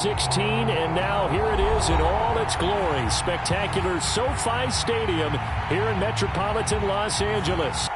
16, and now here it is in all its glory. Spectacular SoFi Stadium here in metropolitan Los Angeles.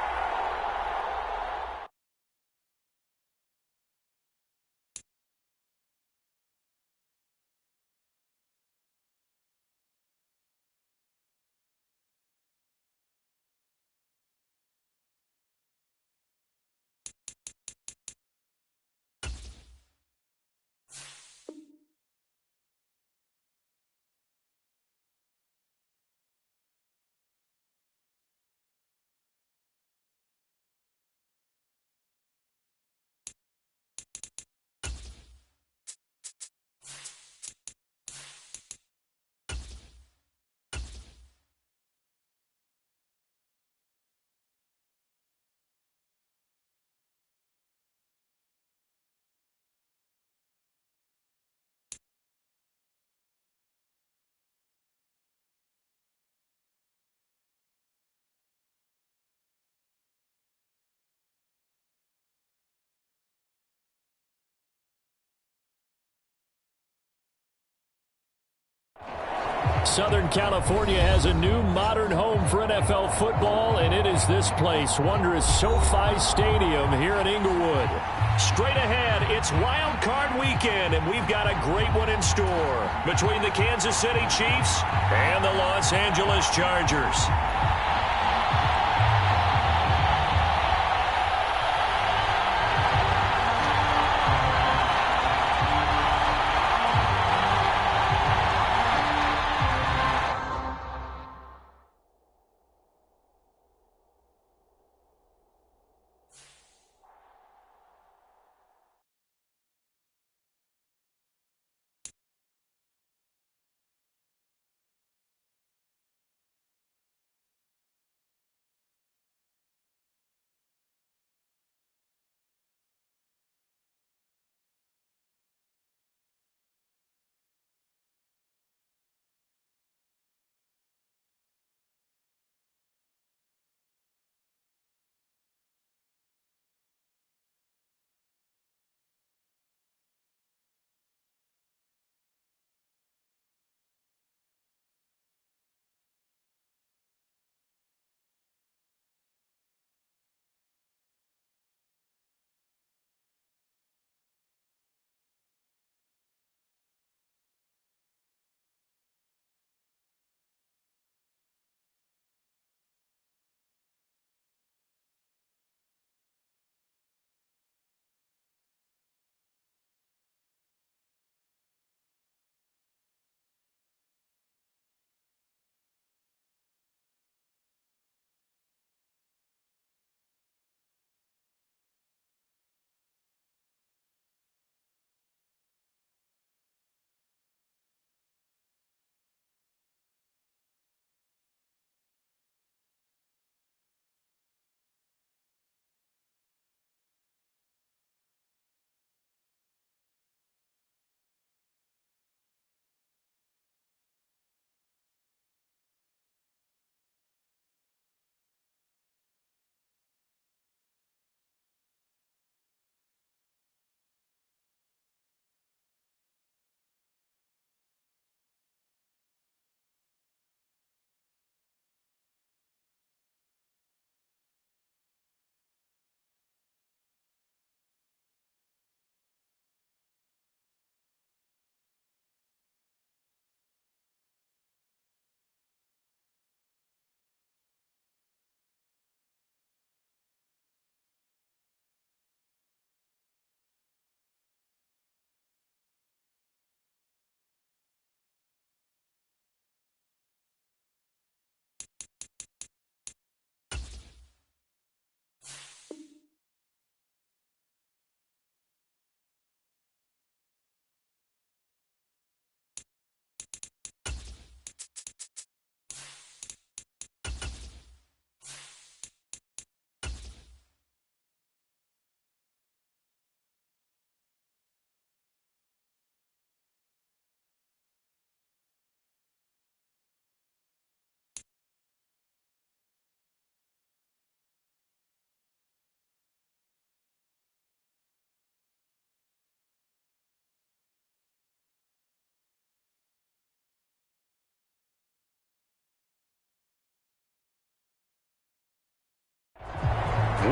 Southern California has a new modern home for NFL football, and it is this place, wondrous SoFi Stadium here in Inglewood. Straight ahead, it's Wild Card Weekend, and we've got a great one in store between the Kansas City Chiefs and the Los Angeles Chargers.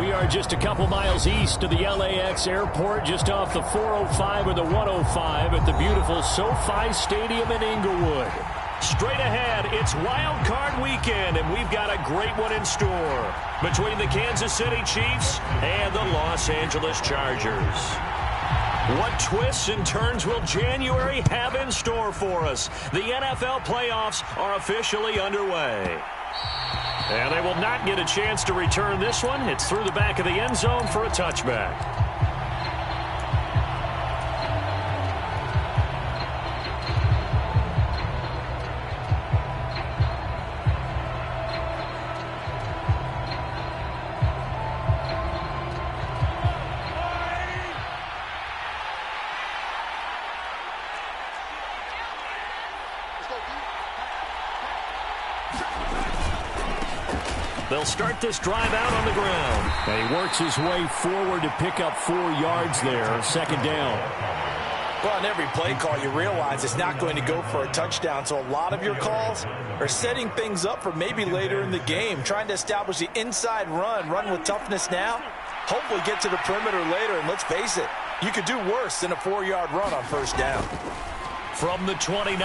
We are just a couple miles east of the LAX airport, just off the 405 or the 105 at the beautiful SoFi Stadium in Inglewood. Straight ahead, it's Wild Card Weekend, and we've got a great one in store between the Kansas City Chiefs and the Los Angeles Chargers. What twists and turns will January have in store for us? The NFL playoffs are officially underway. And they will not get a chance to return this one. It's through the back of the end zone for a touchback. They'll start this drive out on the ground. And he works his way forward to pick up 4 yards there. Second down. Well, on every play call, you realize it's not going to go for a touchdown. So a lot of your calls are setting things up for maybe later in the game, trying to establish the inside run with toughness now, hopefully get to the perimeter later. And let's face it, you could do worse than a 4-yard run on first down. From the 29,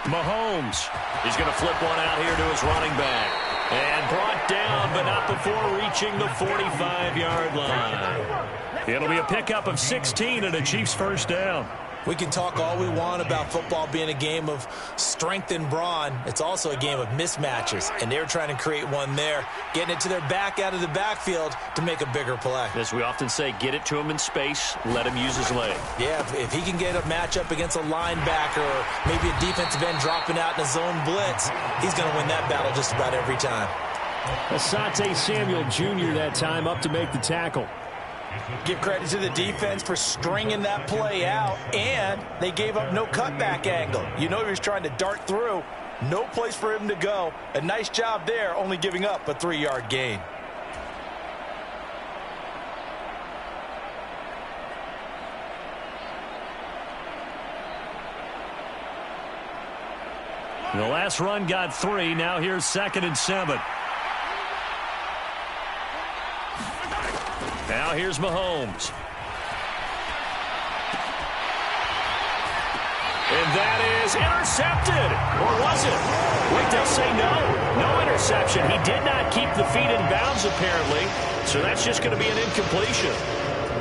Mahomes. He's going to flip one out here to his running back. And brought down, but not before reaching the 45-yard line. It'll be a pickup of 16 and a Chiefs first down. We can talk all we want about football being a game of strength and brawn. It's also a game of mismatches, and they're trying to create one there, getting it to their back out of the backfield to make a bigger play. As we often say, get it to him in space, let him use his leg. Yeah, if he can get a matchup against a linebacker or maybe a defensive end dropping out in a zone blitz, he's going to win that battle just about every time. Asante Samuel Jr. that time up to make the tackle. Give credit to the defense for stringing that play out, and they gave up no cutback angle. You know he was trying to dart through. No place for him to go. A nice job there, only giving up a 3-yard gain. The last run got 3. Now here's 2nd and 7. Now here's Mahomes. And that is intercepted. Or was it? Wait, they'll say no. No interception. He did not keep the feet in bounds, apparently. So that's just going to be an incompletion.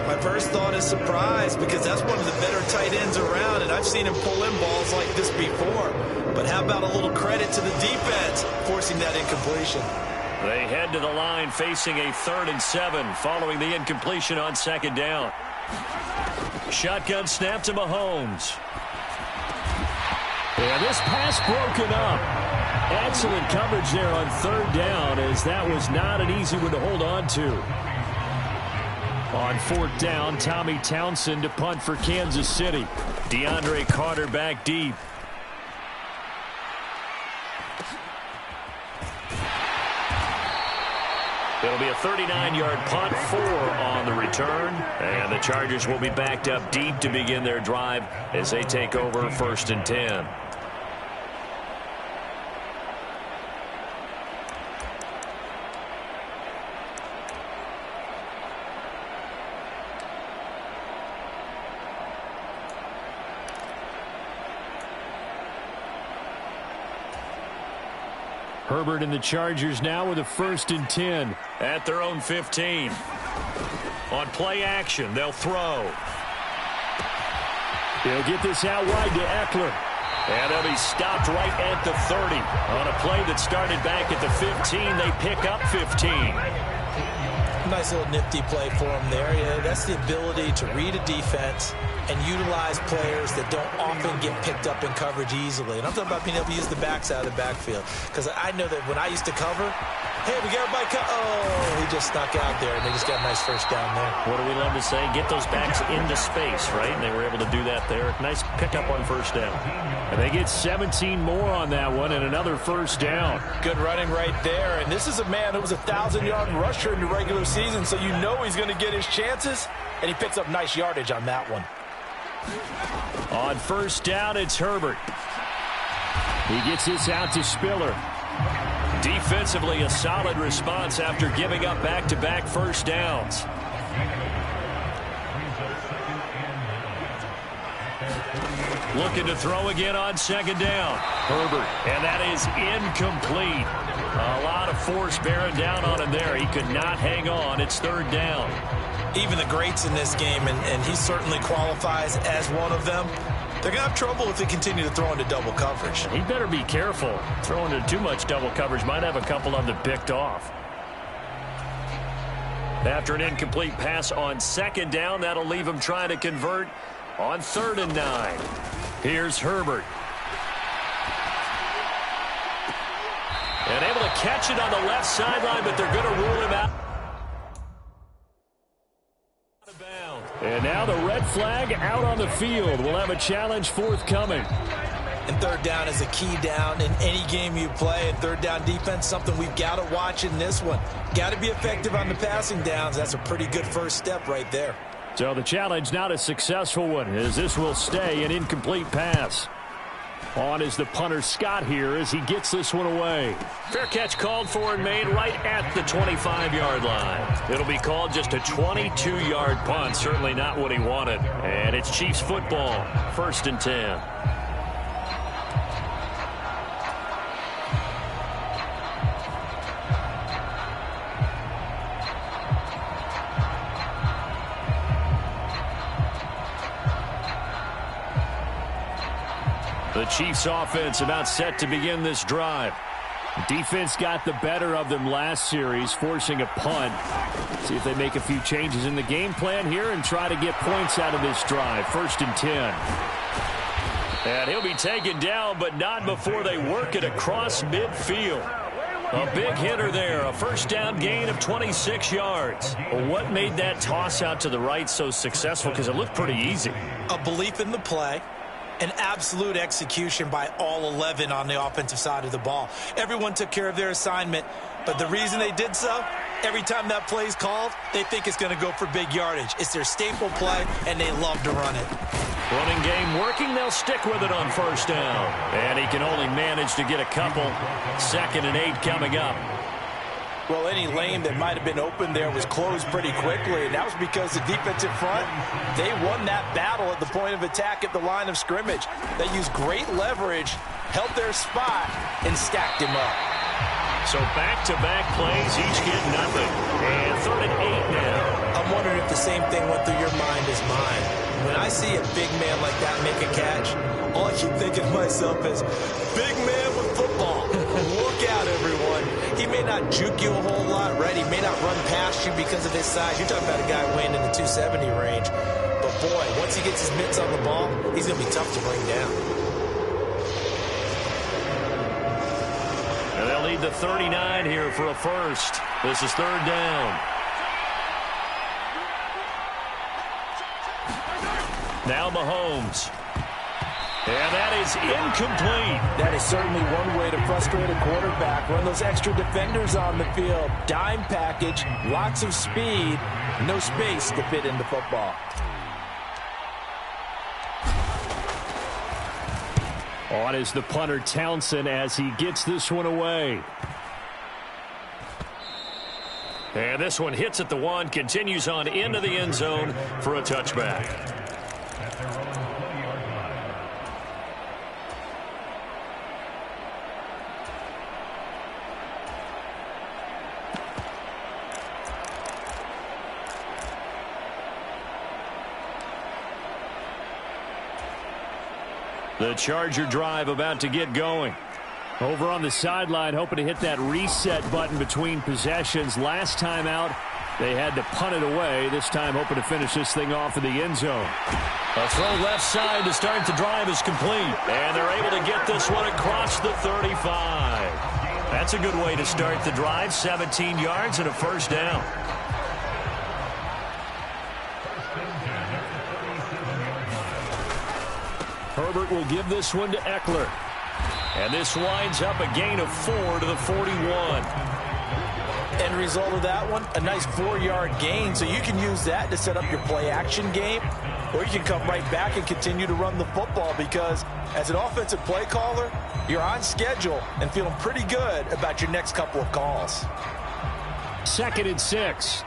My first thought is surprise, because that's one of the better tight ends around, and I've seen him pull in balls like this before. But how about a little credit to the defense forcing that incompletion? They head to the line facing a 3rd and 7 following the incompletion on 2nd down. Shotgun snap to Mahomes. And this pass broken up. Excellent coverage there on 3rd down, as that was not an easy one to hold on to. On 4th down, Tommy Townsend to punt for Kansas City. DeAndre Carter back deep. It'll be a 39-yard punt, 4 on the return. And the Chargers will be backed up deep to begin their drive as they take over 1st and 10. Herbert and the Chargers now with a 1st and 10 at their own 15. On play action, they'll throw. They'll get this out wide to Eckler. And they'll be stopped right at the 30. On a play that started back at the 15, they pick up 15. Nice little nifty play for him there. Yeah, that's the ability to read a defense and utilize players that don't often get picked up in coverage easily. And I'm talking about being able to use the backs out of the backfield. Because I know that when I used to cover, hey, we got everybody oh, he just snuck out there, and they just got a nice first down there. What do we love to say? Get those backs into space, right? And they were able to do that there. Nice pickup on 1st down. And they get 17 more on that one and another 1st down. Good running right there. And this is a man who was a 1,000-yard rusher in the regular season, so you know he's going to get his chances. And he picks up nice yardage on that one. On 1st down, it's Herbert. He gets this out to Spiller. Defensively, a solid response after giving up back-to-back first downs. Looking to throw again on second down. Herbert, and that is incomplete. A lot of force bearing down on him there. He could not hang on. It's third down. Even the greats in this game, and he certainly qualifies as one of them, they're going to have trouble if they continue to throw into double coverage. He better be careful. Throwing into too much double coverage might have a couple of them picked off. After an incomplete pass on second down, that'll leave him trying to convert on 3rd and 9. Here's Herbert. And able to catch it on the left sideline, but they're going to rule him out. And now the red flag out on the field. We'll have a challenge forthcoming. And third down is a key down in any game you play. And third down defense, something we've got to watch in this one. Got to be effective on the passing downs. That's a pretty good first step right there. So the challenge not a successful one, as this will stay an incomplete pass. On is the punter Scott here as he gets this one away. Fair catch called for and made right at the 25-yard line. It'll be called just a 22-yard punt. Certainly not what he wanted. And it's Chiefs football, 1st and 10. The Chiefs offense about set to begin this drive. Defense got the better of them last series, forcing a punt. See if they make a few changes in the game plan here and try to get points out of this drive. 1st and 10. And he'll be taken down, but not before they work it across midfield. A big hitter there, a first down gain of 26 yards. Well, what made that toss out to the right so successful? Because it looked pretty easy. A belief in the play. An absolute execution by all 11 on the offensive side of the ball. Everyone took care of their assignment, but the reason they did so, every time that play is called, they think it's going to go for big yardage. It's their staple play, and they love to run it. Running game working, they'll stick with it on first down. And he can only manage to get a couple. 2nd and 8 coming up. Well, any lane that might have been open there was closed pretty quickly, and that was because the defensive front, they won that battle at the point of attack at the line of scrimmage. They used great leverage, held their spot, and stacked him up. So back-to-back plays, each get nothing. And 3rd and 8 now. I'm wondering if the same thing went through your mind as mine. When I see a big man like that make a catch, all I keep thinking to myself is, big man with football. Look out, everyone. He may not juke you a whole lot, right? He may not run past you because of his size. You're talking about a guy weighing in the 270 range. But, boy, once he gets his mitts on the ball, he's going to be tough to bring down. And they'll need the 39 here for a first. This is 3rd down. Now Mahomes. And that is incomplete. That is certainly one way to frustrate a quarterback. Run those extra defenders on the field. Dime package, lots of speed, no space to fit in the football. On is the punter Townsend as he gets this one away. And this one hits at the 1, continues on into the end zone for a touchback. The Charger drive about to get going. Over on the sideline, hoping to hit that reset button between possessions. Last time out, they had to punt it away. This time, hoping to finish this thing off in the end zone. A throw left side to start the drive is complete. And they're able to get this one across the 35. That's a good way to start the drive. 17 yards and a first down. Herbert will give this one to Eckler. And this winds up a gain of 4 to the 41. End result of that one, a nice 4-yard gain. So you can use that to set up your play-action game. or you can come right back and continue to run the football, because as an offensive play caller, you're on schedule and feeling pretty good about your next couple of calls. 2nd and 6.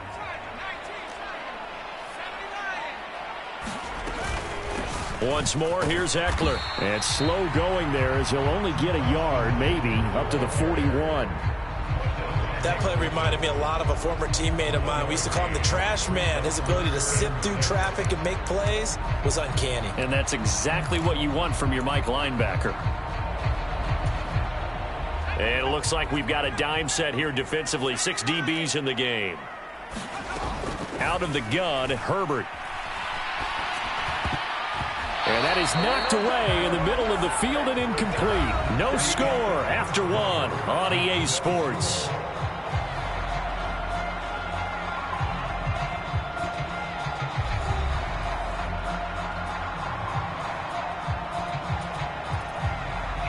Once more, here's Eckler. And slow going there as he'll only get a yard, maybe, up to the 41. That play reminded me a lot of a former teammate of mine. We used to call him the trash man. His ability to sift through traffic and make plays was uncanny. And that's exactly what you want from your Mike linebacker. And it looks like we've got a dime set here defensively. 6 DBs in the game. Out of the gun, Herbert. And that is knocked away in the middle of the field and incomplete. No score after 1 on EA Sports.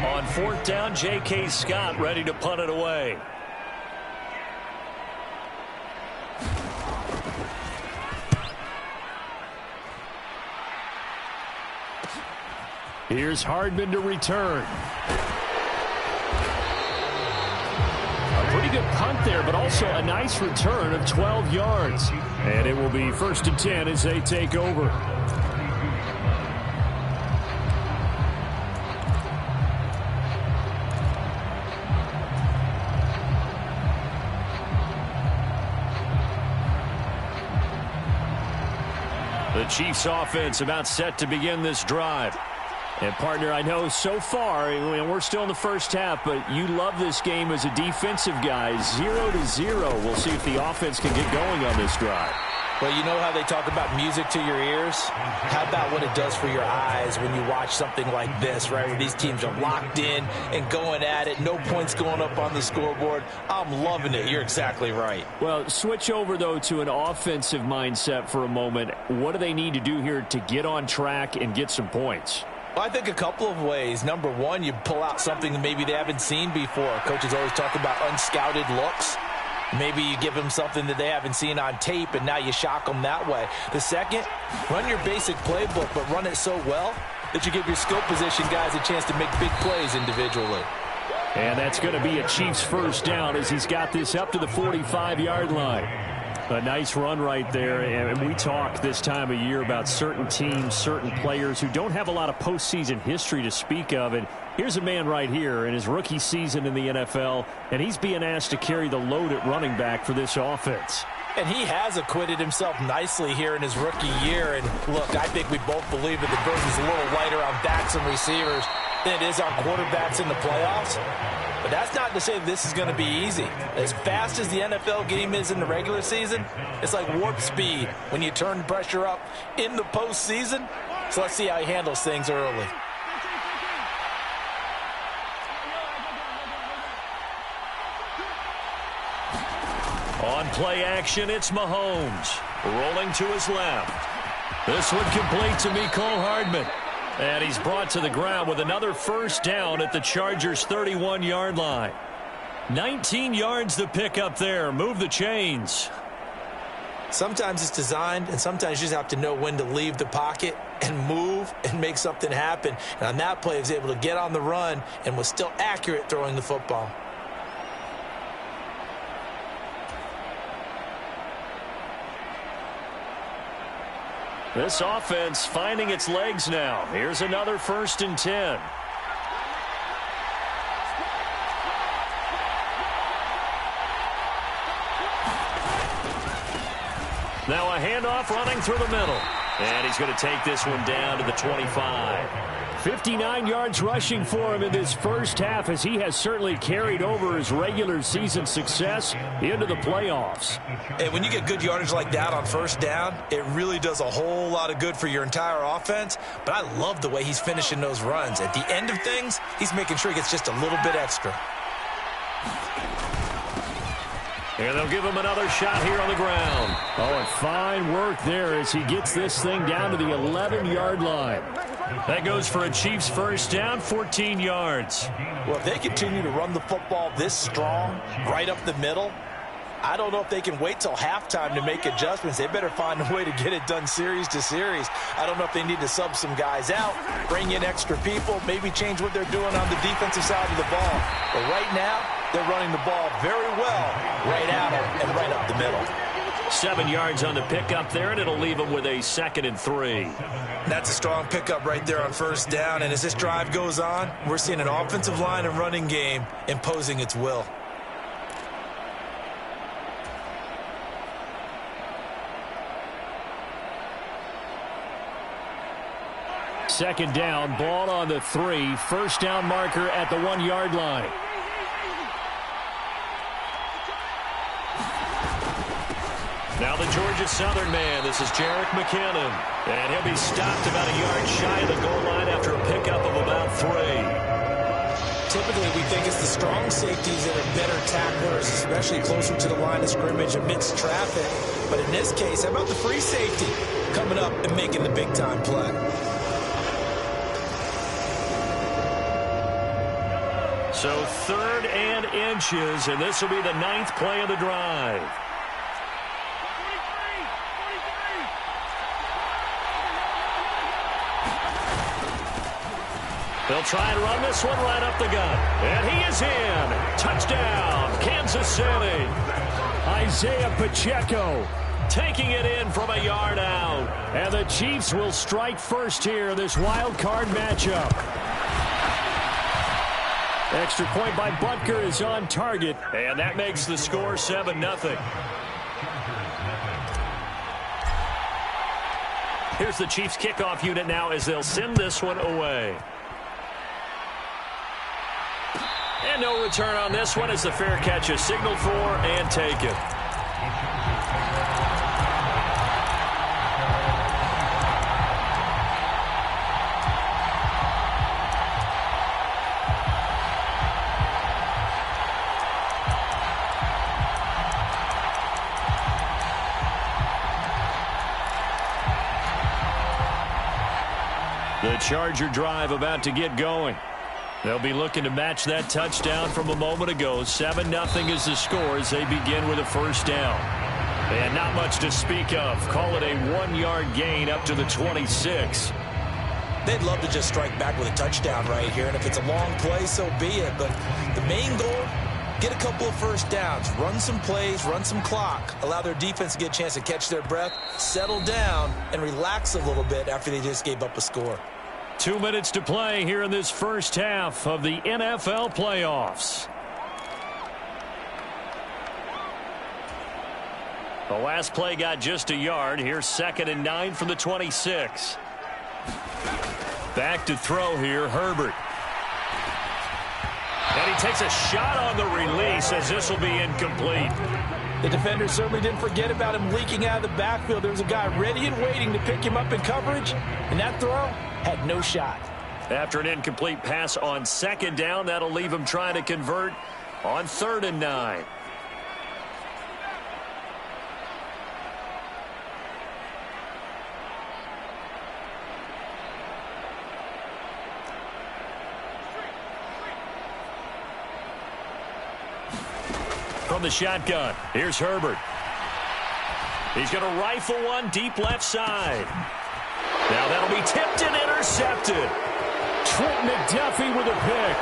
On 4th down, J.K. Scott ready to punt it away. Here's Hardman to return. A pretty good punt there, but also a nice return of 12 yards. And it will be 1st and 10 as they take over. The Chiefs offense about set to begin this drive. And, partner, I know so far, we're still in the first half, but you love this game as a defensive guy. 0-0. We'll see if the offense can get going on this drive. Well, you know how they talk about music to your ears? How about what it does for your eyes when you watch something like this, right, where these teams are locked in and going at it, no points going up on the scoreboard? I'm loving it. You're exactly right. Well, switch over, though, to an offensive mindset for a moment. What do they need to do here to get on track and get some points? Well, I think a couple of ways. Number one, you pull out something that maybe they haven't seen before. Coaches always talk about unscouted looks. Maybe you give them something that they haven't seen on tape, and now you shock them that way. The second, run your basic playbook, but run it so well that you give your skill position guys a chance to make big plays individually. And that's going to be a Chiefs 1st down as he's got this up to the 45-yard line. A nice run right there, and we talk this time of year about certain teams, certain players who don't have a lot of postseason history to speak of, and here's a man right here in his rookie season in the NFL, and he's being asked to carry the load at running back for this offense. And he has acquitted himself nicely here in his rookie year, and look, I think we both believe that the burden's a little lighter on backs and receivers than it is on quarterbacks in the playoffs. But that's not to say this is going to be easy. As fast as the NFL game is in the regular season, it's like warp speed when you turn pressure up in the postseason. So let's see how he handles things early. On play action, it's Mahomes. Rolling to his left. This one complete to Mecole Hardman. And he's brought to the ground with another 1st down at the Chargers' 31-yard line. 19 yards to pick up there. Move the chains. Sometimes it's designed, and sometimes you just have to know when to leave the pocket and move and make something happen. And on that play, he was able to get on the run and was still accurate throwing the football. This offense finding its legs now. Here's another 1st and 10. Now a handoff running through the middle. And he's going to take this one down to the 25. 59 yards rushing for him in this first half as he has certainly carried over his regular season success into the playoffs. And when you get good yardage like that on 1st down, it really does a whole lot of good for your entire offense. But I love the way he's finishing those runs. At the end of things, he's making sure he gets just a little bit extra. And they'll give him another shot here on the ground. Oh, and fine work there as he gets this thing down to the 11-yard line. That goes for a Chiefs 1st down, 14 yards. Well, if they continue to run the football this strong, right up the middle, I don't know if they can wait till halftime to make adjustments. They better find a way to get it done series to series. I don't know if they need to sub some guys out, bring in extra people, maybe change what they're doing on the defensive side of the ball. But right now, they're running the ball very well right at them and right up the middle. 7 yards on the pickup there, and it'll leave them with a 2nd and 3. That's a strong pickup right there on first down. And as this drive goes on, we're seeing an offensive line and running game imposing its will. Second down, ball on the 3. First down marker at the 1-yard line. Now the Georgia Southern man. This is Jerick McKinnon. And he'll be stopped about a yard shy of the goal line after a pickup of about 3. Typically, we think it's the strong safeties that are better tacklers, especially closer to the line of scrimmage amidst traffic. But in this case, how about the free safety coming up and making the big-time play? So 3rd and inches, and this will be the 9th play of the drive. They'll try and run this one right up the gut. And he is in. Touchdown, Kansas City. Isaiah Pacheco taking it in from a yard out. And the Chiefs will strike first here in this wild card matchup. Extra point by Butker is on target. And that makes the score 7-0. Here's the Chiefs kickoff unit now as they'll send this one away. And no return on this one as the fair catch is signaled for and taken. The Charger drive about to get going. They'll be looking to match that touchdown from a moment ago. 7-0 is the score as they begin with a first down. And not much to speak of. Call it a 1-yard gain up to the 26. They'd love to just strike back with a touchdown right here. And if it's a long play, so be it. But the main goal, get a couple of first downs. Run some plays, run some clock. Allow their defense to get a chance to catch their breath, settle down, and relax a little bit after they just gave up a score. 2 minutes to play here in this first half of the NFL playoffs. The last play got just a yard. Here's 2nd and 9 from the 26. Back to throw here, Herbert. And he takes a shot on the release as this will be incomplete. The defender certainly didn't forget about him leaking out of the backfield. There was a guy ready and waiting to pick him up in coverage, and that throw had no shot. After an incomplete pass on 2nd down, that'll leave him trying to convert on 3rd and 9. From the shotgun, here's Herbert. He's going to rifle one deep left side. Now that'll be tipped and intercepted. Trent McDuffie with a pick.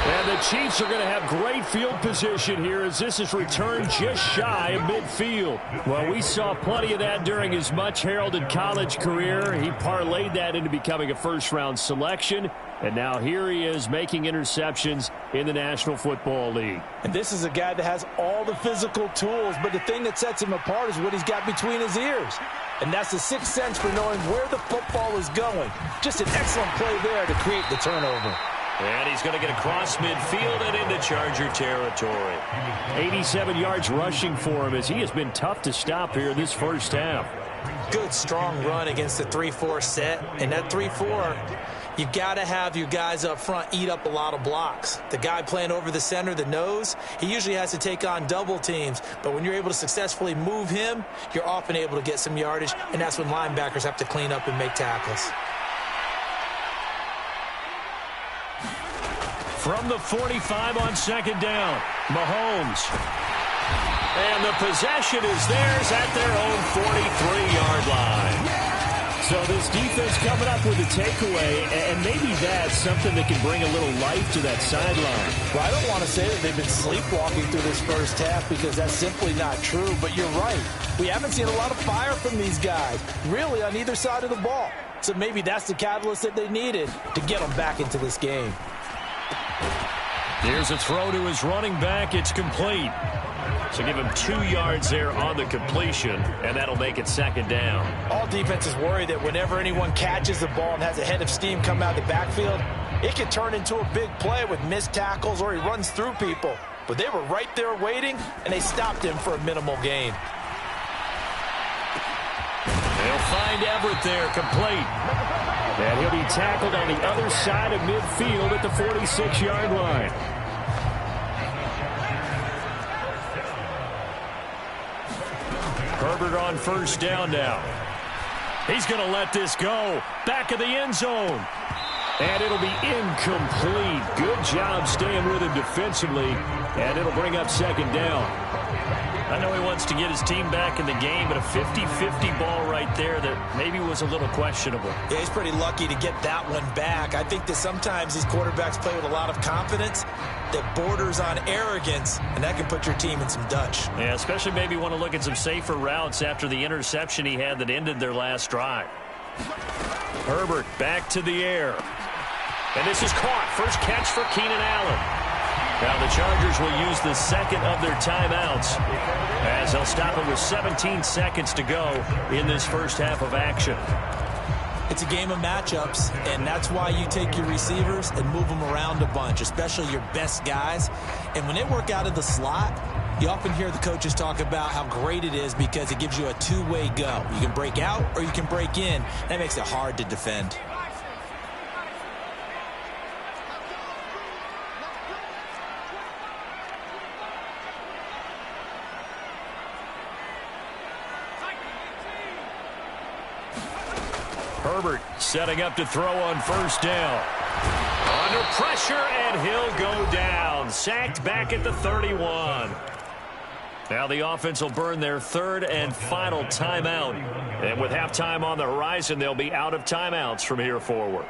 And the Chiefs are going to have great field position here as this is returned just shy of midfield. Well, we saw plenty of that during his much-heralded college career. He parlayed that into becoming a first-round selection. And now here he is making interceptions in the National Football League. And this is a guy that has all the physical tools, but the thing that sets him apart is what he's got between his ears. And that's the sixth sense for knowing where the football is going. Just an excellent play there to create the turnover. And he's going to get across midfield and into Charger territory. 87 yards rushing for him as he has been tough to stop here in this first half. Good, strong run against the 3-4 set. And that 3-4, you've got to have your guys up front eat up a lot of blocks. The guy playing over the center, the nose, he usually has to take on double teams. But when you're able to successfully move him, you're often able to get some yardage. And that's when linebackers have to clean up and make tackles. From the 45 on 2nd down, Mahomes. And the possession is theirs at their own 43-yard line. So this defense coming up with a takeaway, and maybe that's something that can bring a little life to that sideline. Well, I don't want to say that they've been sleepwalking through this first half because that's simply not true, but you're right. We haven't seen a lot of fire from these guys, really on either side of the ball. So maybe that's the catalyst that they needed to get them back into this game. Here's a throw to his running back. It's complete. So give him 2 yards there on the completion, and that'll make it second down. All defenses worry that whenever anyone catches the ball and has a head of steam come out of the backfield, it can turn into a big play with missed tackles or he runs through people. But they were right there waiting, and they stopped him for a minimal gain. They'll find Everett there, complete. And he'll be tackled on the other side of midfield at the 46-yard line. Herbert on first down now. He's going to let this go. Back of the end zone. And it'll be incomplete. Good job staying with him defensively. And it'll bring up second down. I know he wants to get his team back in the game, but a 50-50 ball right there that maybe was a little questionable. Yeah, he's pretty lucky to get that one back. I think that sometimes these quarterbacks play with a lot of confidence that borders on arrogance, and that can put your team in some Dutch. Yeah, especially maybe want to look at some safer routes after the interception he had that ended their last drive. Herbert back to the air. And this is caught. First catch for Keenan Allen. Now the Chargers will use the second of their timeouts as they'll stop it with 17 seconds to go in this first half of action. It's a game of matchups, and that's why you take your receivers and move them around a bunch, especially your best guys. And when they work out of the slot, you often hear the coaches talk about how great it is because it gives you a two-way go. You can break out or you can break in. That makes it hard to defend. Herbert setting up to throw on first down. Under pressure, and he'll go down. Sacked back at the 31. Now the offense will burn their third and final timeout. And with halftime on the horizon, they'll be out of timeouts from here forward.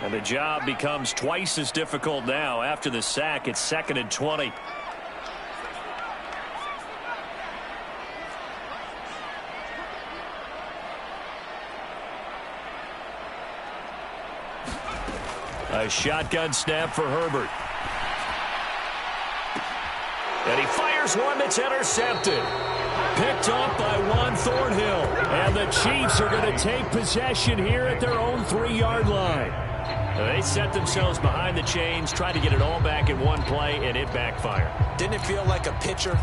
And the job becomes twice as difficult now. After the sack, it's 2nd and 20. A shotgun snap for Herbert. And he fires one that's intercepted. Picked up by Juan Thornhill. And the Chiefs are going to take possession here at their own 3-yard line. They set themselves behind the chains, tried to get it all back in one play, and it backfired. Didn't it feel like a pitcher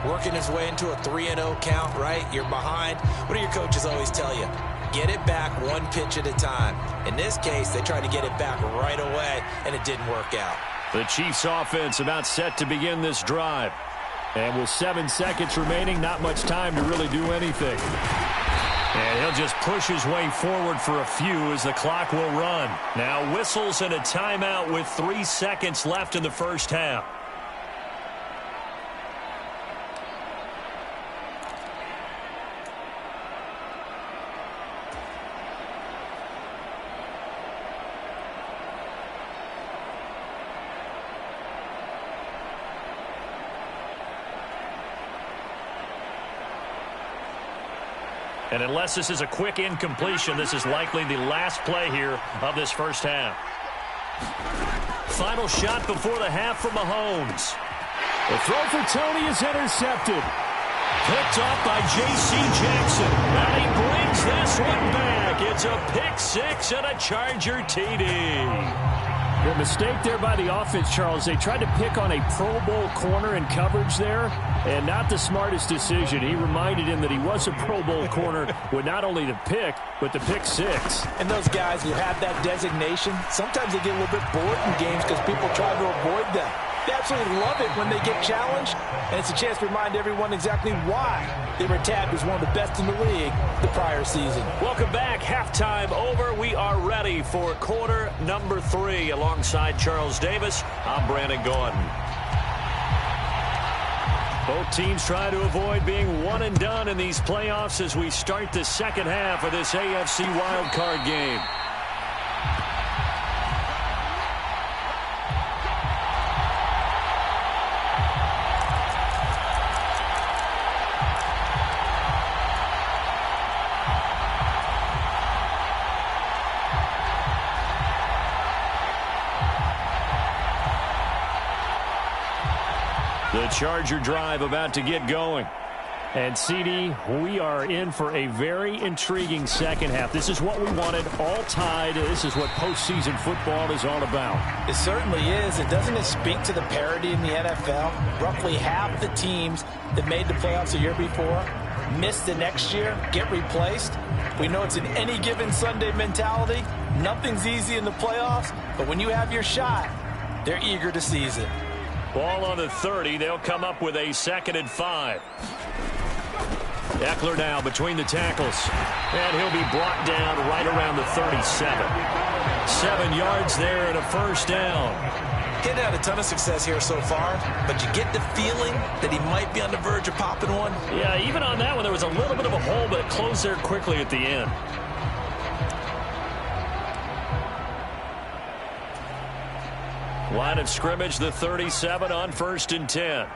working his way into a 3-0 count, right? You're behind. What do your coaches always tell you? Get it back one pitch at a time. In this case, they tried to get it back right away, and it didn't work out. The Chiefs offense about set to begin this drive. And with 7 seconds remaining, not much time to really do anything. And he'll just push his way forward for a few as the clock will run. Now whistles and a timeout with 3 seconds left in the first half. And unless this is a quick incompletion, this is likely the last play here of this first half. Final shot before the half from Mahomes. The throw for Tony is intercepted. Picked up by J.C. Jackson. And he brings this one back. It's a pick six and a Charger TD. The mistake there by the offense, Charles. They tried to pick on a Pro Bowl corner in coverage there, and not the smartest decision. He reminded him that he was a Pro Bowl corner with not only the pick, but the pick six. And those guys who have that designation, sometimes they get a little bit bored in games because people try to avoid them. They absolutely love it when they get challenged, and it's a chance to remind everyone exactly why they were tabbed as one of the best in the league the prior season. Welcome back. Halftime over. We are ready for quarter number 3. Alongside Charles Davis, I'm Brandon Gordon. Both teams try to avoid being one and done in these playoffs as we start the second half of this AFC wildcard game. The Charger drive about to get going. And, CD, we are in for a very intriguing second half. This is what we wanted, all tied. This is what postseason football is all about. It certainly is. And doesn't it speak to the parity in the NFL? Roughly half the teams that made the playoffs a year before miss the next year, get replaced. We know it's an any given Sunday mentality. Nothing's easy in the playoffs, but when you have your shot, they're eager to seize it. Ball on the 30. They'll come up with a 2nd and 5. Eckler now between the tackles. And he'll be brought down right around the 37. 7 yards there and a first down. He hadn't had a ton of success here so far, but you get the feeling that he might be on the verge of popping one. Yeah, even on that one, there was a little bit of a hole, but it closed there quickly at the end. Line of scrimmage, the 37 on 1st and 10.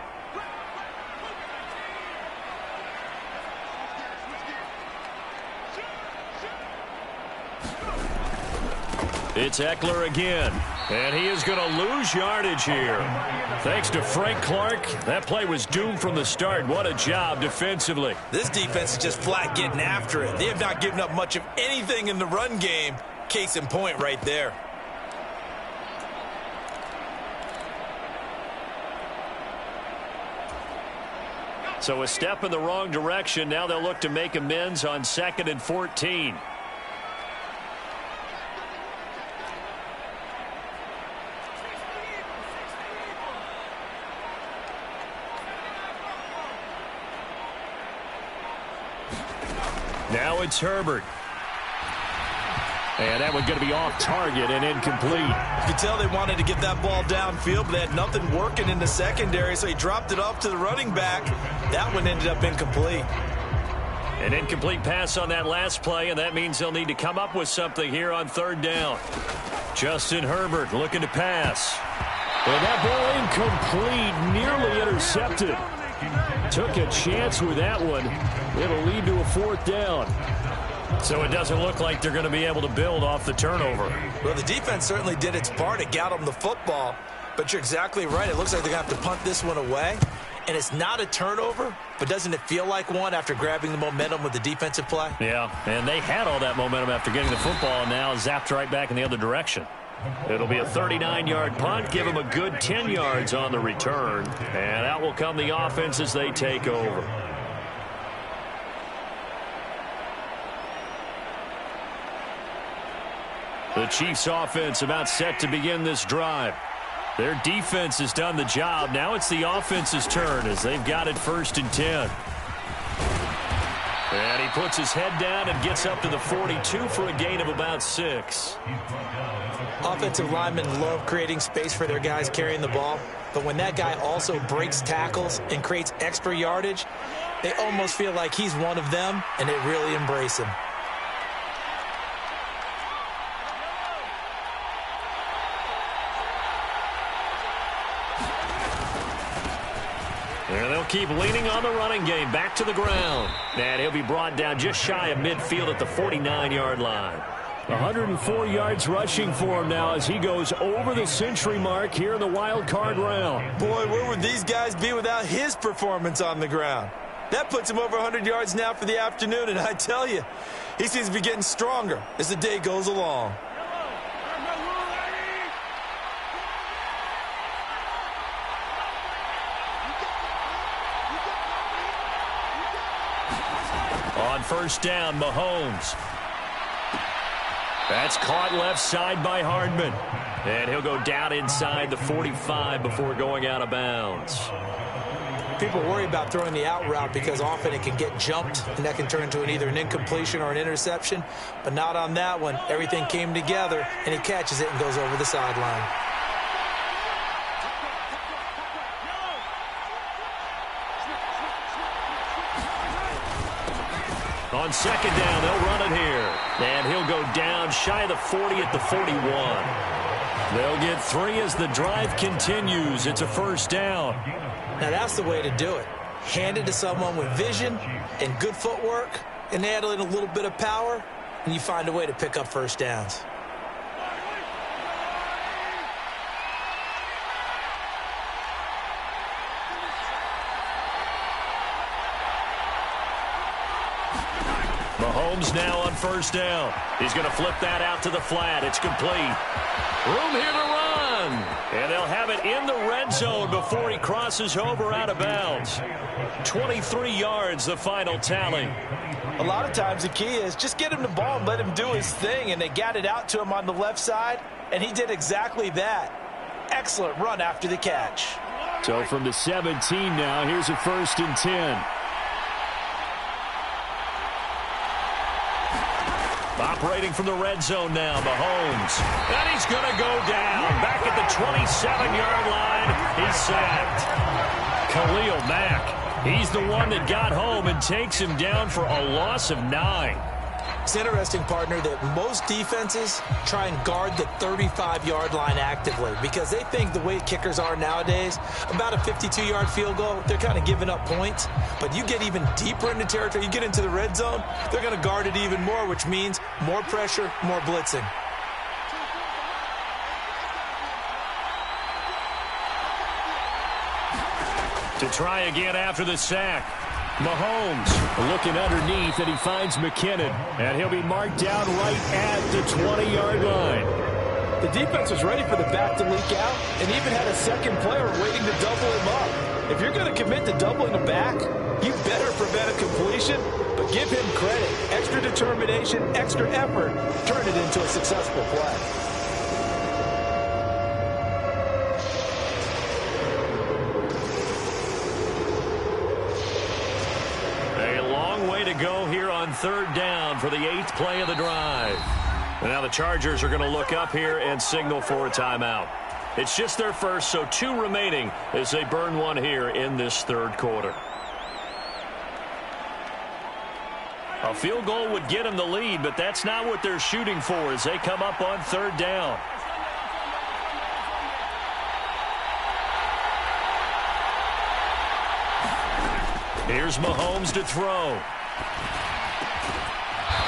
It's Eckler again, and he is going to lose yardage here. Thanks to Frank Clark, that play was doomed from the start. What a job defensively. This defense is just flat getting after it. They have not given up much of anything in the run game. Case in point right there. So a step in the wrong direction. Now they'll look to make amends on 2nd and 14. Now it's Herbert. And that one's going to be off target and incomplete. You could tell they wanted to get that ball downfield, but they had nothing working in the secondary, so he dropped it off to the running back. That one ended up incomplete. An incomplete pass on that last play, and that means they'll need to come up with something here on 3rd down. Justin Herbert looking to pass. And that ball incomplete, nearly intercepted. Took a chance with that one. It'll lead to a 4th down. So it doesn't look like they're going to be able to build off the turnover. Well, the defense certainly did its part. It got them the football. But you're exactly right. It looks like they're going to have to punt this one away. And it's not a turnover, but doesn't it feel like one after grabbing the momentum with the defensive play? Yeah, and they had all that momentum after getting the football, and now zapped right back in the other direction. It'll be a 39-yard punt. Give them a good 10 yards on the return. And out will come the offense as they take over. The Chiefs offense about set to begin this drive. Their defense has done the job. Now it's the offense's turn as they've got it 1st and 10. And he puts his head down and gets up to the 42 for a gain of about 6. Offensive linemen love creating space for their guys carrying the ball. But when that guy also breaks tackles and creates extra yardage, they almost feel like he's one of them, and they really embrace him. And they'll keep leaning on the running game. Back to the ground. And he'll be brought down just shy of midfield at the 49-yard line. 104 yards rushing for him now as he goes over the century mark here in the wild card round. Boy, where would these guys be without his performance on the ground? That puts him over 100 yards now for the afternoon, and I tell you, he seems to be getting stronger as the day goes along. On 1st down, Mahomes. That's caught left side by Hardman. And he'll go down inside the 45 before going out of bounds. People worry about throwing the out route because often it can get jumped, and that can turn into either an incompletion or an interception. But not on that one. Everything came together, and he catches it and goes over the sideline. On second down, they'll run it here. And he'll go down shy of the 40 at the 41. They'll get 3 as the drive continues. It's a first down. Now that's the way to do it. Hand it to someone with vision and good footwork and add in a little bit of power, and you find a way to pick up first downs. Mahomes now on first down. He's going to flip that out to the flat. It's complete. Room here to run. And they'll have it in the red zone before he crosses over out of bounds. 23 yards, the final tally. A lot of times the key is just get him the ball and let him do his thing, and they got it out to him on the left side, and he did exactly that. Excellent run after the catch. So from the 17 now, here's a 1st and 10. Operating from the red zone now, Mahomes. And he's going to go down. Back at the 27-yard line, he's sacked. Khalil Mack, he's the one that got home and takes him down for a loss of 9. It's interesting, partner, that most defenses try and guard the 35-yard line actively because they think the way kickers are nowadays, about a 52-yard field goal, they're kind of giving up points. But you get even deeper into territory, you get into the red zone, they're going to guard it even more, which means more pressure, more blitzing. To try again after the sack. Mahomes looking underneath, and he finds McKinnon. And he'll be marked down right at the 20-yard line. The defense was ready for the back to leak out and even had a second player waiting to double him up. If you're going to commit to doubling a back, you better prevent a completion, but give him credit. Extra determination, extra effort, turn it into a successful play. Go here on 3rd down for the 8th play of the drive. And now the Chargers are going to look up here and signal for a timeout. It's just their first, so 2 remaining as they burn one here in this 3rd quarter. A field goal would get them the lead, but that's not what they're shooting for as they come up on 3rd down. Here's Mahomes to throw.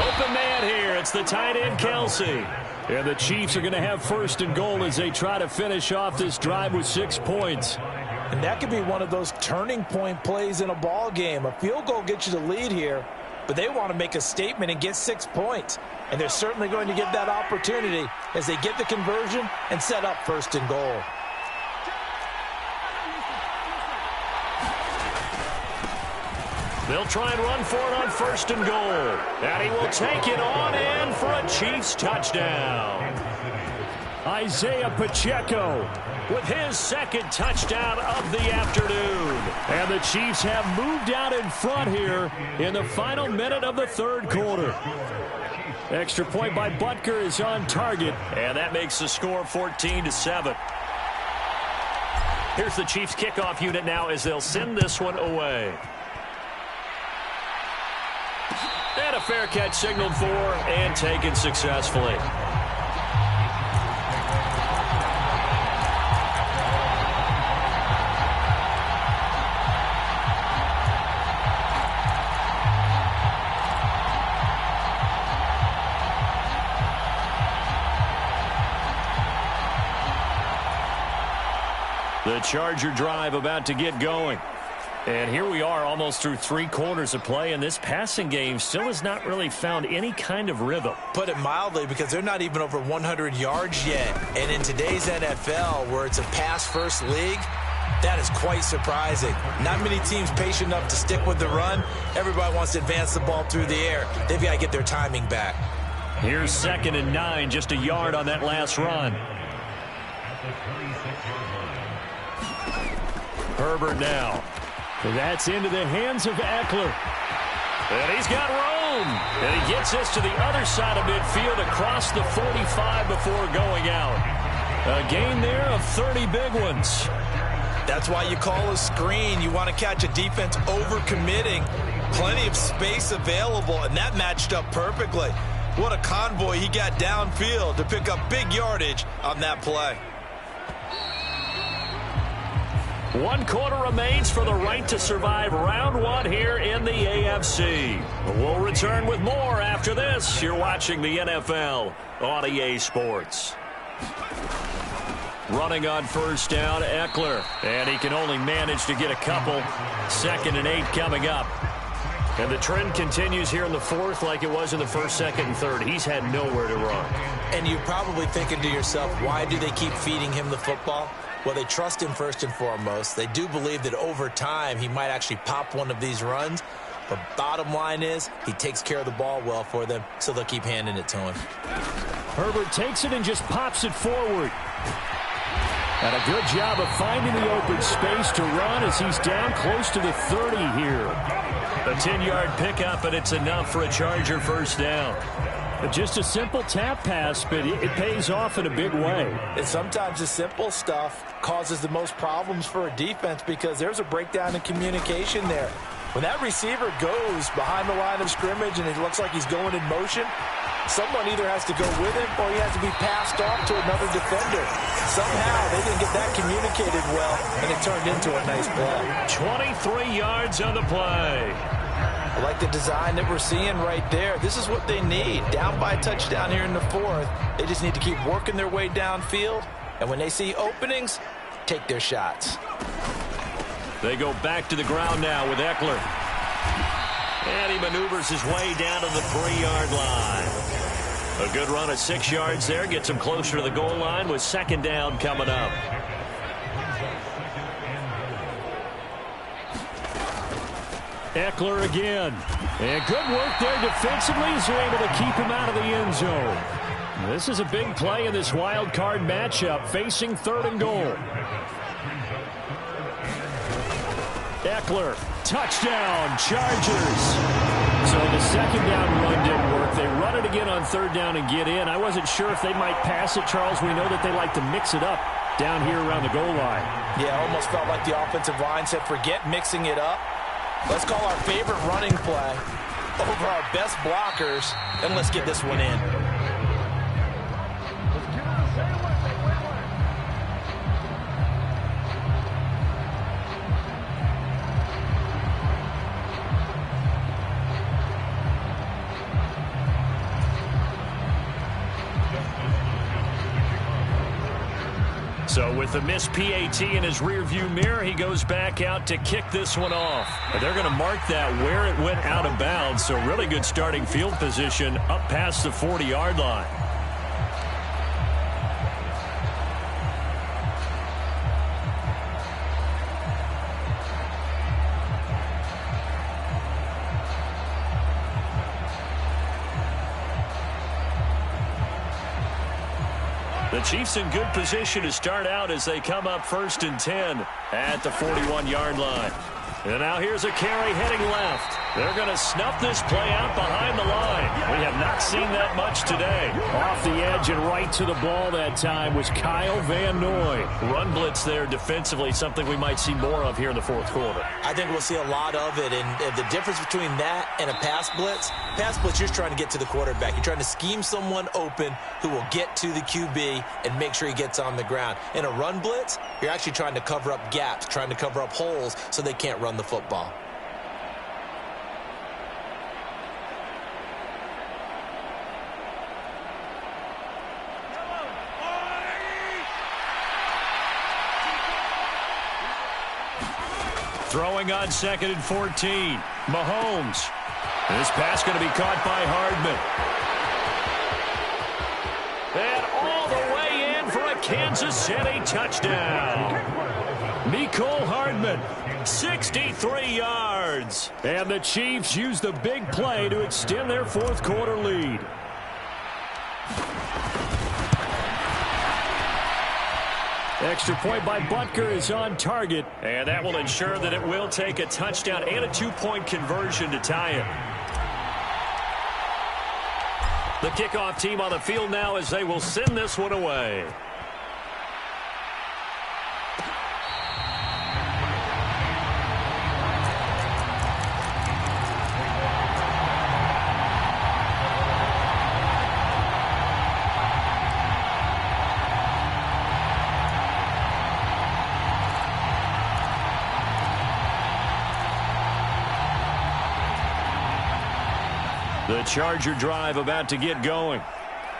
Open man here. It's the tight end, Kelsey. And the Chiefs are going to have 1st and goal as they try to finish off this drive with 6 points. And that could be one of those turning point plays in a ball game. A field goal gets you the lead here, but they want to make a statement and get 6 points. And they're certainly going to get that opportunity as they get the conversion and set up 1st and goal. They'll try and run for it on 1st and goal. And he will take it on in for a Chiefs touchdown. Isaiah Pacheco with his 2nd touchdown of the afternoon. And the Chiefs have moved out in front here in the final minute of the 3rd quarter. Extra point by Butker is on target, and that makes the score 14-7. Here's the Chiefs kickoff unit now as they'll send this one away. And a fair catch signaled for and taken successfully. The Charger drive about to get going. And here we are almost through 3 quarters of play, and this passing game still has not really found any kind of rhythm. Put it mildly, because they're not even over 100 yards yet. And in today's NFL, where it's a pass-first league, that is quite surprising. Not many teams patient enough to stick with the run. Everybody wants to advance the ball through the air. They've got to get their timing back. Here's 2nd and 9, just a yard on that last run. Herbert now. That's into the hands of Eckler. And he's got room. And he gets this to the other side of midfield across the 45 before going out. A gain there of 30 big ones. That's why you call a screen. You want to catch a defense overcommitting. Plenty of space available, and that matched up perfectly. What a convoy he got downfield to pick up big yardage on that play. 1 quarter remains for the right to survive round 1 here in the AFC. We'll return with more after this. You're watching the NFL on EA Sports. Running on first down, Eckler. And he can only manage to get a couple. 2nd and 8 coming up. And the trend continues here in the 4th like it was in the 1st, 2nd, and 3rd. He's had nowhere to run. And you're probably thinking to yourself, why do they keep feeding him the football? Well, they trust him first and foremost. They do believe that over time he might actually pop one of these runs. But bottom line is he takes care of the ball well for them, so they'll keep handing it to him. Herbert takes it and just pops it forward. And a good job of finding the open space to run as he's down close to the 30 here. A 10-yard pickup, and it's enough for a Charger first down. Just a simple tap pass, but it pays off in a big way. And sometimes the simple stuff causes the most problems for a defense because there's a breakdown in communication there. When that receiver goes behind the line of scrimmage and it looks like he's going in motion, someone either has to go with him or he has to be passed off to another defender. Somehow they didn't get that communicated well, and it turned into a nice play. 23 yards on the play. I like the design that we're seeing right there. This is what they need. Down by a touchdown here in the 4th. They just need to keep working their way downfield. And when they see openings, take their shots. They go back to the ground now with Eckler. And he maneuvers his way down to the 3-yard line. A good run of 6 yards there. Gets him closer to the goal line with 2nd down coming up. Eckler again. And good work there defensively as they're able to keep him out of the end zone. This is a big play in this wild card matchup, facing 3rd and goal. Eckler, touchdown, Chargers. So the 2nd down run didn't work. They run it again on 3rd down and get in. I wasn't sure if they might pass it, Charles. We know that they like to mix it up down here around the goal line. Yeah, almost felt like the offensive line said, forget mixing it up. Let's call our favorite running play over our best blockers, and let's get this one in. So with the missed PAT in his rearview mirror, he goes back out to kick this one off. But they're going to mark that where it went out of bounds. So really good starting field position up past the 40-yard line. The Chiefs in good position to start out as they come up 1st and 10 at the 41-yard line. And now here's a carry heading left. They're going to snuff this play out behind the line. We have not seen that much today. Off the edge and right to the ball that time was Kyle Van Noy. Run blitz there defensively, something we might see more of here in the 4th quarter. I think we'll see a lot of it, and the difference between that and a pass blitz, you're trying to get to the quarterback. You're trying to scheme someone open who will get to the QB and make sure he gets on the ground. In a run blitz, you're actually trying to cover up gaps, trying to cover up holes so they can't run the football. Throwing on 2nd and 14. Mahomes. This pass going to be caught by Hardman. And all the way in for a Kansas City touchdown. Mecole Hardman, 63 yards. And the Chiefs use the big play to extend their 4th quarter lead. Extra point by Butker is on target, and that will ensure that it will take a touchdown and a 2-point conversion to tie it. The kickoff team on the field now as they will send this one away. The Charger drive about to get going.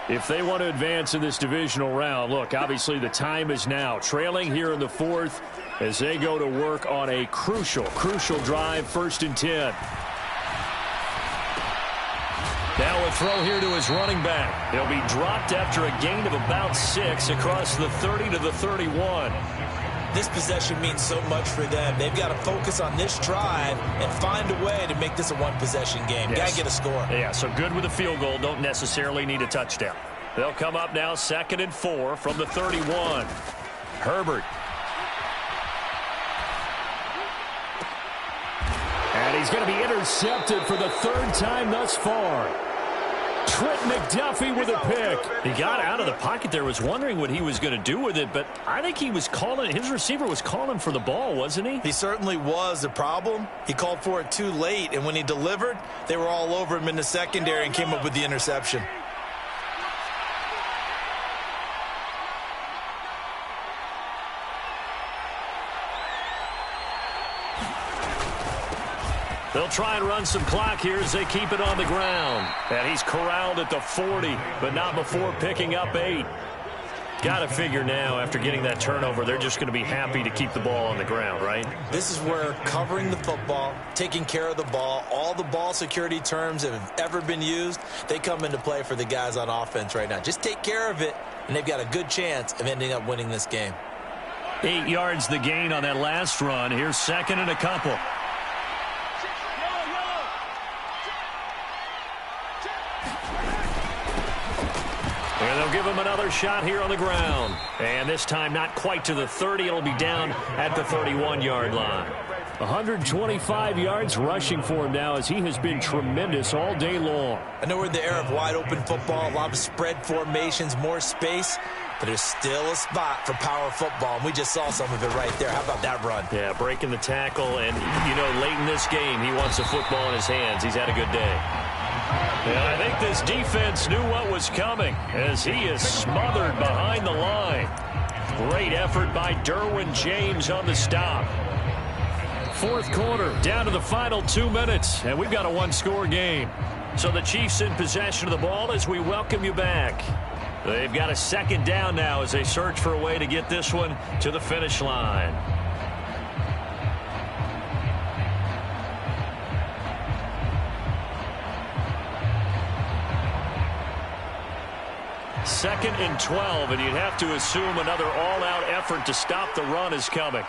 If they want to advance in this divisional round, look, obviously the time is now. Trailing here in the fourth as they go to work on a crucial drive, 1st and 10. Now a throw here to his running back. He'll be dropped after a gain of about 6 across the 30 to the 31. This possession means so much for them. They've got to focus on this drive and find a way to make this a one-possession game. Yes. Got to get a score. Yeah, so good with a field goal. Don't necessarily need a touchdown. They'll come up now 2nd and 4 from the 31. Herbert. And he's going to be intercepted for the 3rd time thus far. Trent McDuffie with a pick. He got out of the pocket there, was wondering what he was going to do with it, but I think he was calling, his receiver was calling for the ball, wasn't he? He certainly was. The problem, he called for it too late, and when he delivered, they were all over him in the secondary and came up with the interception. They'll try and run some clock here as they keep it on the ground. And he's corralled at the 40, but not before picking up 8. Got to figure now, after getting that turnover, they're just going to be happy to keep the ball on the ground, right? This is where covering the football, taking care of the ball, all the ball security terms that have ever been used, they come into play for the guys on offense right now. Just take care of it, and they've got a good chance of ending up winning this game. 8 yards the gain on that last run. Here's 2nd and a couple. And they'll give him another shot here on the ground. And this time not quite to the 30. It'll be down at the 31-yard line. 125 yards rushing for him now as he has been tremendous all day long. I know we're in the era of wide-open football, a lot of spread formations, more space, but there's still a spot for power football, and we just saw some of it right there. How about that run? Yeah, breaking the tackle, and, you know, late in this game, he wants the football in his hands. He's had a good day. And I think this defense knew what was coming as he is smothered behind the line. Great effort by Derwin James on the stop. 4th quarter, down to the final 2 minutes, and we've got a 1-score game. So the Chiefs in possession of the ball as we welcome you back. They've got a 2nd down now as they search for a way to get this one to the finish line. Second and 12, and you'd have to assume another all-out effort to stop the run is coming.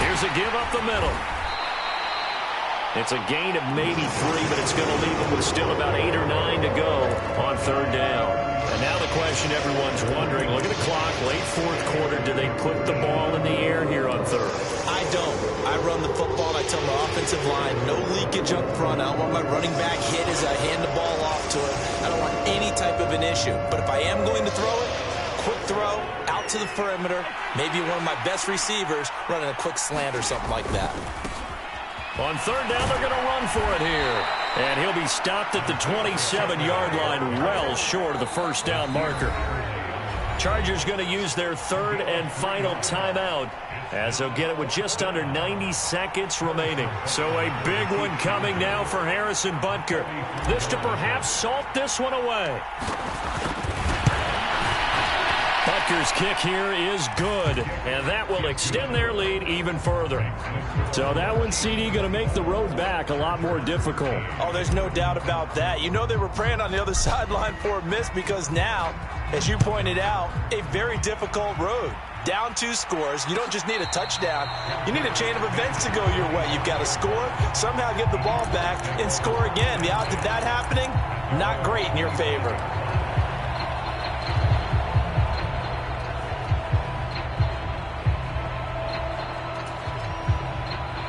Here's a give up the middle. It's a gain of maybe 3, but it's going to leave them with still about 8 or 9 to go on 3rd down. And now the question everyone's wondering, look at the clock, late 4th quarter, do they put the ball in the air here on 3rd? I don't. I run the football, and I tell my offensive line, no leakage up front. I don't want my running back hit as I hand the ball off to him. I don't want any type of an issue. But if I am going to throw it, quick throw, out to the perimeter, maybe one of my best receivers running a quick slant or something like that. On 3rd down, they're going to run for it here. And he'll be stopped at the 27-yard line, well short of the 1st down marker. Chargers going to use their 3rd and final timeout as they'll get it with just under 90 seconds remaining. So a big one coming now for Harrison Butker. This to perhaps salt this one away. Butker's kick here is good, and that will extend their lead even further. So that one, CD, going to make the road back a lot more difficult. Oh, there's no doubt about that. You know they were praying on the other sideline for a miss because now, as you pointed out, a very difficult road. Down 2 scores. You don't just need a touchdown. You need a chain of events to go your way. You've got to score, somehow get the ball back, and score again. The odds of that happening, not great in your favor.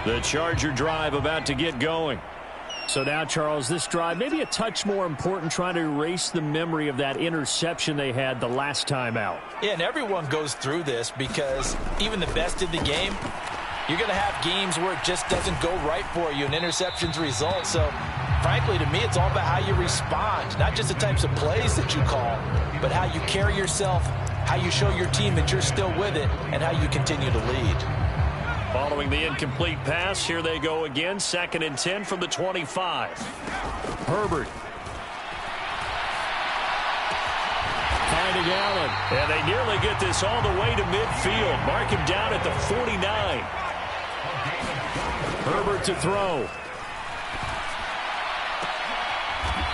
The Charger drive about to get going. So now, Charles, this drive maybe a touch more important, trying to erase the memory of that interception they had the last time out. Yeah, and everyone goes through this because even the best in the game, you're going to have games where it just doesn't go right for you, and interceptions result. So, frankly, to me, it's all about how you respond, not just the types of plays that you call, but how you carry yourself, how you show your team that you're still with it, and how you continue to lead. Following the incomplete pass, here they go again. 2nd and 10 from the 25. Herbert. Finding Allen. And they nearly get this all the way to midfield. Mark him down at the 49. Herbert to throw.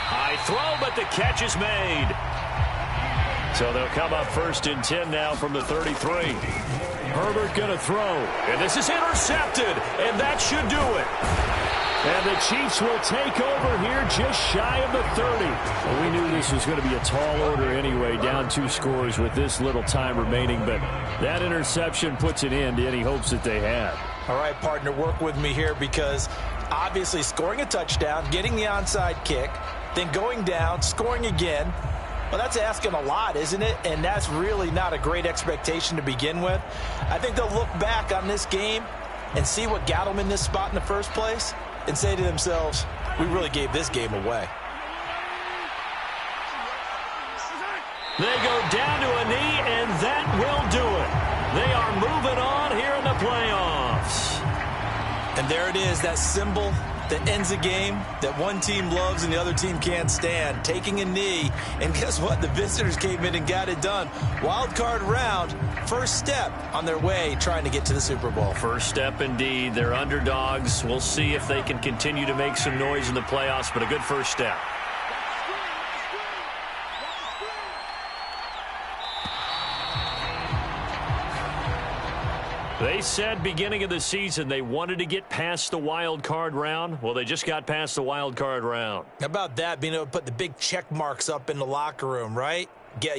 High throw, but the catch is made. So they'll come up 1st and 10 now from the 33. Herbert going to throw. And this is intercepted. And that should do it. And the Chiefs will take over here just shy of the 30. Well, we knew this was going to be a tall order anyway, down 2 scores with this little time remaining. But that interception puts an end to any hopes that they had. All right, partner, work with me here because obviously scoring a touchdown, getting the onside kick, then going down, scoring again. Well, that's asking a lot, isn't it? And that's really not a great expectation to begin with. I think they'll look back on this game and see what got them in this spot in the first place and say to themselves, we really gave this game away. They go down to a knee, and that will do it. They are moving on here in the playoffs. And there it is, that symbol that ends a game that one team loves and the other team can't stand, taking a knee. And guess what? The visitors came in and got it done. Wild card round, first step on their way trying to get to the Super Bowl. First step indeed. They're underdogs. We'll see if they can continue to make some noise in the playoffs, but a good first step. They said beginning of the season they wanted to get past the wild card round. Well, they just got past the wild card round. How about that, being able to put the big check marks up in the locker room, right? Get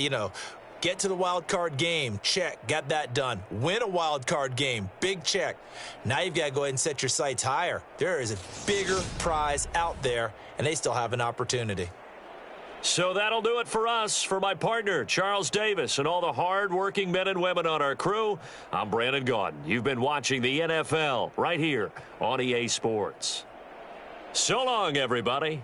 to the wild card game, check, got that done. Win a wild card game, big check. Now you've got to go ahead and set your sights higher. There is a bigger prize out there, and they still have an opportunity. So that'll do it for us. For my partner, Charles Davis, and all the hard-working men and women on our crew, I'm Brandon Gaudin. You've been watching the NFL right here on EA Sports. So long, everybody.